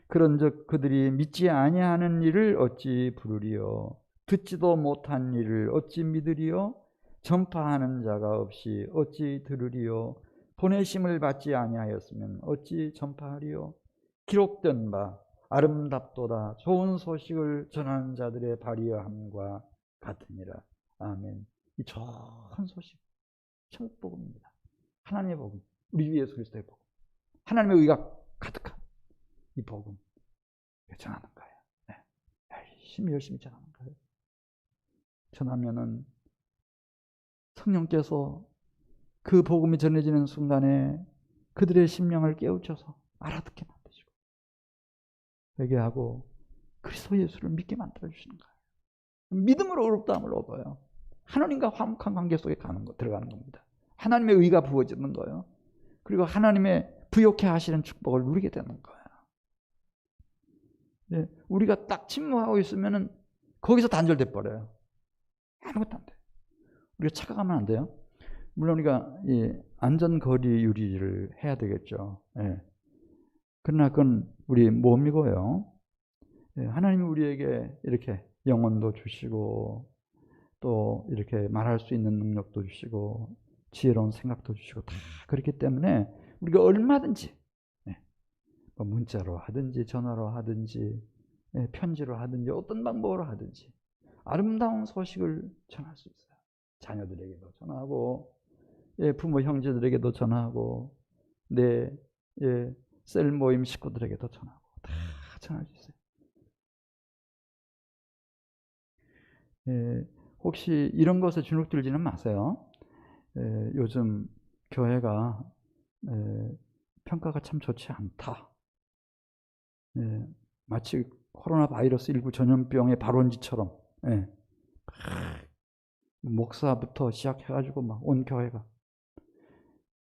그런즉 그들이 믿지 아니하는 일을 어찌 부르리요? 듣지도 못한 일을 어찌 믿으리요? 전파하는 자가 없이 어찌 들으리요? 보내심을 받지 아니하였으면 어찌 전파하리요? 기록된 바 아름답도다 좋은 소식을 전하는 자들의 발휘함과 같으니라. 아멘. 이 좋은 소식, 천국복음입니다. 하나님의 복음, 우리 주 예수 그리스도의 복음, 하나님의 의가 가득한 이 복음 전하는 거예요. 열심히 전하는 거예요. 전하면은 성령께서 그 복음이 전해지는 순간에 그들의 심령을 깨우쳐서 알아듣게 만드시고 회개하고 그리스도 예수를 믿게 만들어 주시는 거예요. 믿음으로 의롭다함을 얻어요. 하나님과 화목한 관계 속에 들어가는 겁니다. 하나님의 의가 부어지는 거예요. 그리고 하나님의 부욕해 하시는 축복을 누리게 되는 거예요. 우리가 딱 침묵하고 있으면은 거기서 단절돼 버려요. 아무것도 안 돼. 우리가 착각하면 안 돼요. 물론 우리가 안전거리 유지를 해야 되겠죠. 그러나 그건 우리 몸이고요. 하나님이 우리에게 이렇게 영혼도 주시고 또 이렇게 말할 수 있는 능력도 주시고 지혜로운 생각도 주시고 다 그렇기 때문에 우리가 얼마든지 문자로 하든지 전화로 하든지 편지로 하든지 어떤 방법으로 하든지 아름다운 소식을 전할 수 있어요. 자녀들에게도 전하고 부모 형제들에게도 전하고 내 셀 모임 식구들에게도 전하고 다 전할 수 있어요. 혹시 이런 것에 주눅들지는 마세요. 요즘 교회가 평가가 참 좋지 않다. 마치 코로나 바이러스 19 전염병의 발원지처럼 목사부터 시작해가지고 막 온 교회가.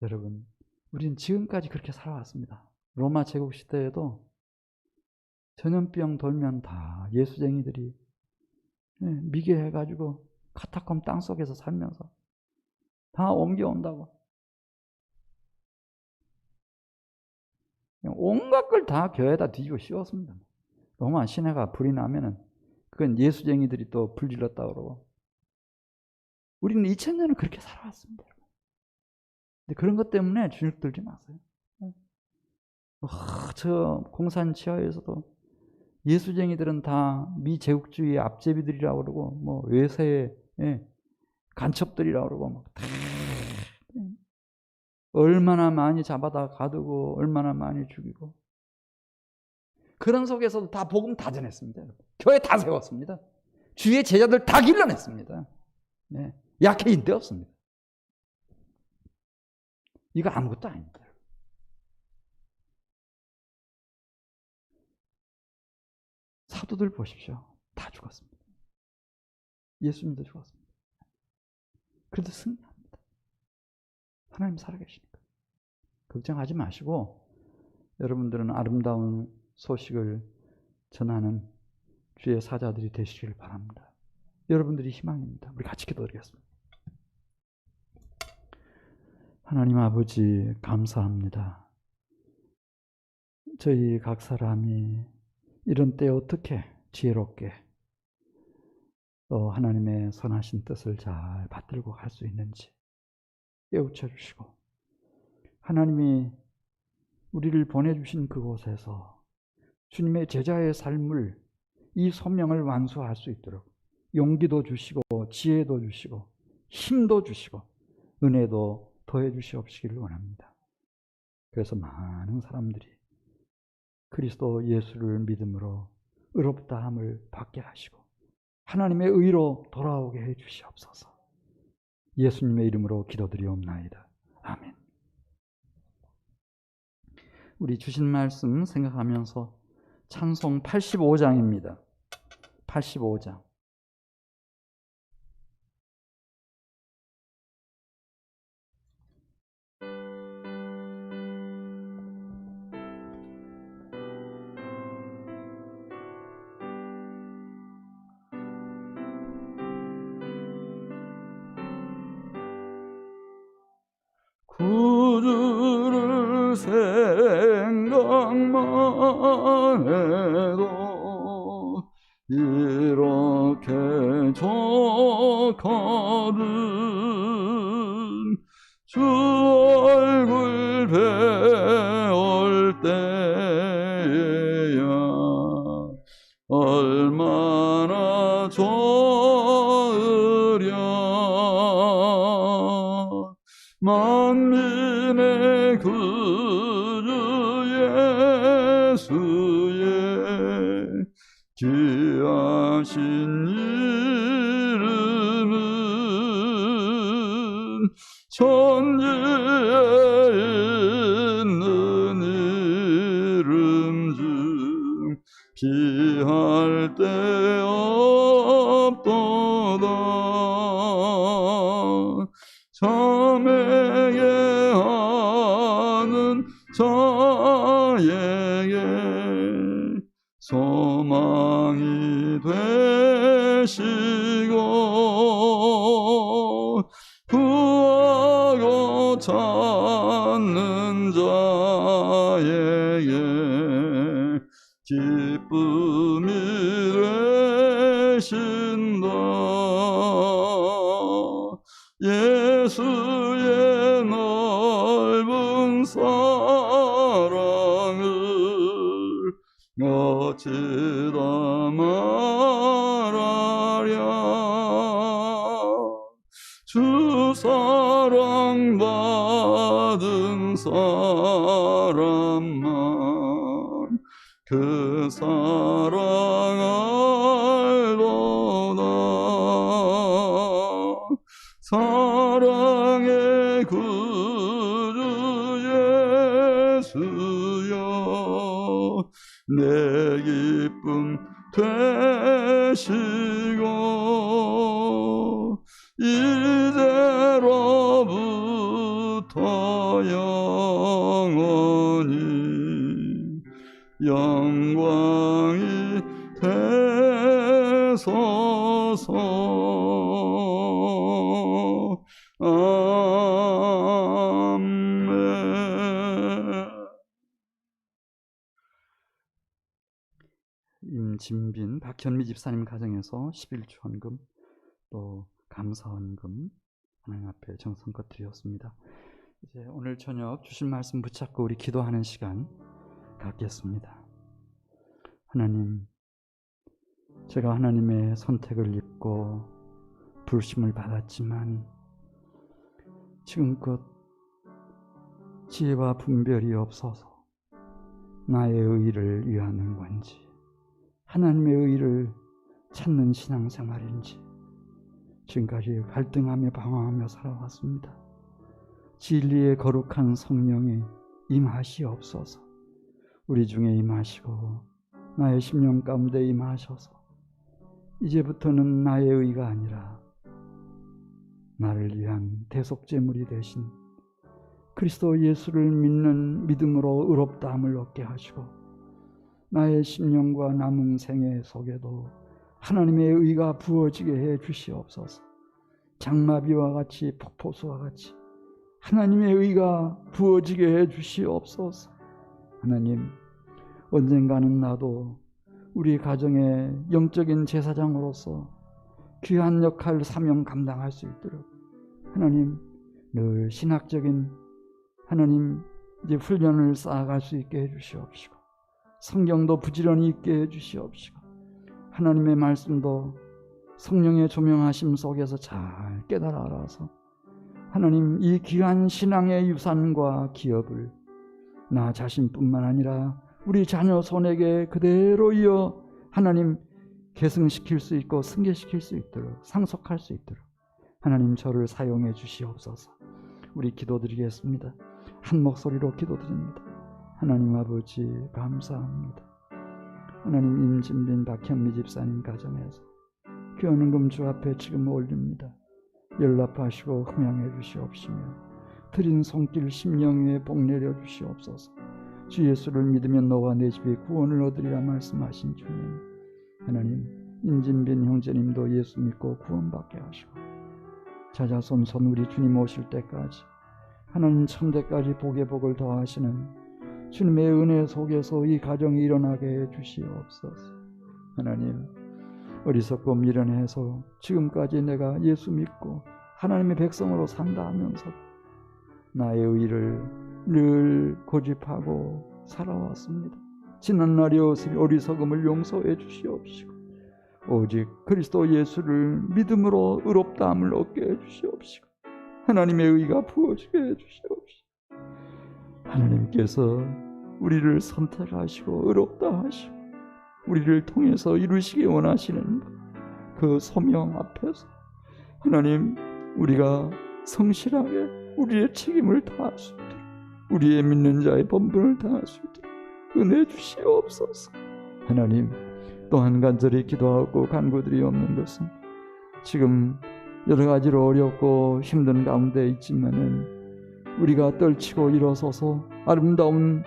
여러분, 우리는 지금까지 그렇게 살아왔습니다. 로마 제국 시대에도 전염병 돌면 다 예수쟁이들이 미개해가지고 카타콤 땅속에서 살면서 다 옮겨온다고. 온갖 걸 다 교회에다 뒤집어 씌웠습니다. 로마 시내가 불이 나면은 그건 예수쟁이들이 또 불질렀다고 그러고. 우리는 2000년을 그렇게 살아왔습니다. 근데 그런 것 때문에 주눅 들지 마세요. 저 공산 치하에서도 예수쟁이들은 다 미제국주의의 앞제비들이라고 그러고, 뭐 외세의 간첩들이라고 그러고, 막 얼마나 많이 잡아다 가두고, 얼마나 많이 죽이고. 그런 속에서도 다 복음 다 전했습니다. 교회 다 세웠습니다. 주의 제자들 다 길러냈습니다. 네. 약해진 데 없습니다. 이거 아무것도 아닙니다. 사도들 보십시오. 다 죽었습니다. 예수님도 죽었습니다. 그래도 승리합니다. 하나님 살아계시니까. 걱정하지 마시고 여러분들은 아름다운 소식을 전하는 주의 사자들이 되시길 바랍니다. 여러분들이 희망입니다. 우리 같이 기도드리겠습니다. 하나님 아버지 감사합니다. 저희 각 사람이 이런 때에 어떻게 지혜롭게 하나님의 선하신 뜻을 잘 받들고 갈 수 있는지 깨우쳐 주시고, 하나님이 우리를 보내주신 그곳에서 주님의 제자의 삶을, 이 소명을 완수할 수 있도록 용기도 주시고 지혜도 주시고 힘도 주시고 은혜도 더해 주시옵시기를 원합니다. 그래서 많은 사람들이 그리스도 예수를 믿음으로 의롭다함을 받게 하시고 하나님의 의로 돌아오게 해 주시옵소서. 예수님의 이름으로 기도드리옵나이다. 아멘. 우리 주신 말씀 생각하면서 찬송 85장입니다. 85장. 구주를 생각만 해도 이렇게 좋거든. 주 얼굴 배울 때야 얼마나 좋으랴. 만민의 구주 예수의 귀하신 이름은 천지에 있는 이름 중 비할 데 없도다. 자매게 하는 자에게 소망이 되시고 구하고 찾는 자에게 기쁨이 되신다. 예수의 넓은 사랑을 어찌다 말하랴. 주 사랑 받은 사람만 그 사랑 알도다. 사랑의 구주 예수여 내 기쁨 되시고 이제로부터 영원히 영광이 되소서. 임진빈, 박현미 집사님 가정에서 11주헌금 또 감사헌금 하나님 앞에 정성껏 드렸습니다. 이제 오늘 저녁 주신 말씀 붙잡고 우리 기도하는 시간 갖겠습니다. 하나님, 제가 하나님의 선택을 입고 부르심을 받았지만 지금껏 지혜와 분별이 없어서 나의 의를 위하는 건지 하나님의 의를 찾는 신앙생활인지 지금까지 갈등하며 방황하며 살아왔습니다. 진리의 거룩한 성령이 임하시옵소서. 우리 중에 임하시고 나의 심령 가운데 임하셔서 이제부터는 나의 의가 아니라 나를 위한 대속제물이 되신 그리스도 예수를 믿는 믿음으로 의롭다함을 얻게 하시고 나의 심령과 남은 생애 속에도 하나님의 의가 부어지게 해 주시옵소서. 장마비와 같이 폭포수와 같이 하나님의 의가 부어지게 해 주시옵소서. 하나님, 언젠가는 나도 우리 가정의 영적인 제사장으로서 귀한 역할 사명 감당할 수 있도록 하나님 늘 신학적인 하나님 이제 훈련을 쌓아갈 수 있게 해주시옵시고 성경도 부지런히 읽게 해주시옵시고 하나님의 말씀도 성령의 조명하심 속에서 잘 깨달아 알아서 하나님 이 귀한 신앙의 유산과 기업을 나 자신뿐만 아니라 우리 자녀 손에게 그대로 이어 하나님 계승시킬 수 있고 승계시킬 수 있도록 상속할 수 있도록 하나님 저를 사용해 주시옵소서. 우리 기도드리겠습니다. 한 목소리로 기도드립니다. 하나님 아버지 감사합니다. 하나님 임진빈 박현미 집사님 가정에서 귀헌금 주 앞에 지금 올립니다. 연락하시고 흠양해 주시옵시며 드린 손길 심령 위에 복 내려 주시옵소서. 주 예수를 믿으면 너와 내 집에 구원을 얻으리라 말씀하신 주님, 하나님 임진빈 형제님도 예수 믿고 구원받게 하시고 자자손손 우리 주님 오실 때까지 하나님 천대까지 복의 복을 더하시는 주님의 은혜 속에서 이 가정이 일어나게 해 주시옵소서. 하나님 어리석고 미련해서 지금까지 내가 예수 믿고 하나님의 백성으로 산다 하면서 나의 의를 늘 고집하고 살아왔습니다. 지난날의 어리석음을 용서해 주시옵시고 오직 그리스도 예수를 믿음으로 의롭다함을 얻게 해 주시옵시고 하나님의 의가 부어지게 해 주시옵시고 하나님께서 우리를 선택하시고 의롭다 하시고 우리를 통해서 이루시기 원하시는 그 소명 앞에서 하나님 우리가 성실하게 우리의 책임을 다할 수 있도록 우리의 믿는 자의 본분을 다할 수 있도록 은혜 주시옵소서. 하나님 또 한 간절히 기도하고 간구드리옵는 것은 지금 여러 가지로 어렵고 힘든 가운데 있지만은 우리가 떨치고 일어서서 아름다운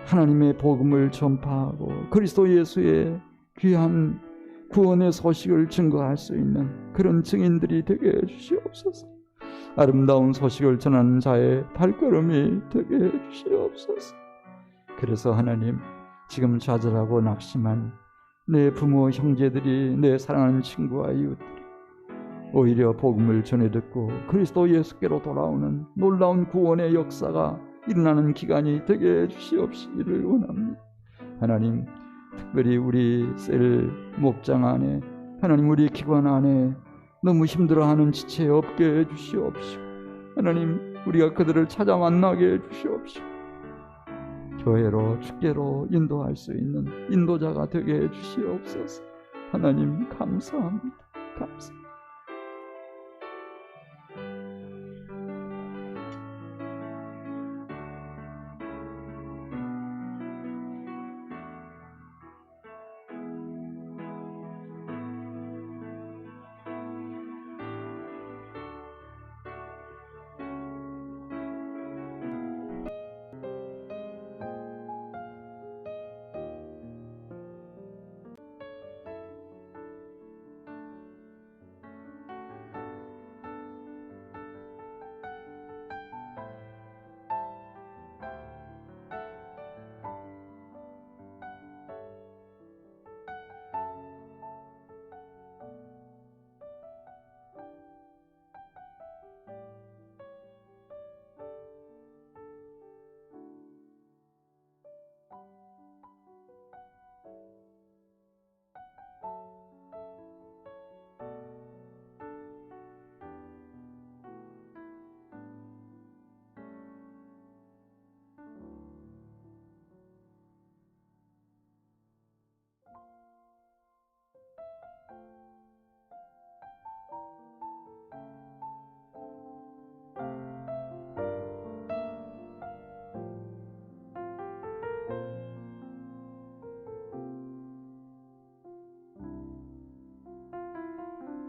하나님의 복음을 전파하고 그리스도 예수의 귀한 구원의 소식을 증거할 수 있는 그런 증인들이 되게 해주시옵소서. 아름다운 소식을 전하는 자의 발걸음이 되게 해주시옵소서. 그래서 하나님 지금 좌절하고 낙심한 내 부모 형제들이 내 사랑하는 친구와 이웃들이 오히려 복음을 전해 듣고 그리스도 예수께로 돌아오는 놀라운 구원의 역사가 일어나는 기간이 되게 해주시옵시기를 원합니다. 하나님 특별히 우리 셀 목장 안에 하나님 우리 기관 안에 너무 힘들어하는 지체 없게 해주시옵시고 하나님 우리가 그들을 찾아 만나게 해주시옵시고 교회로 주께로 인도할 수 있는 인도자가 되게 해주시옵소서. 하나님 감사합니다. 감사합니다.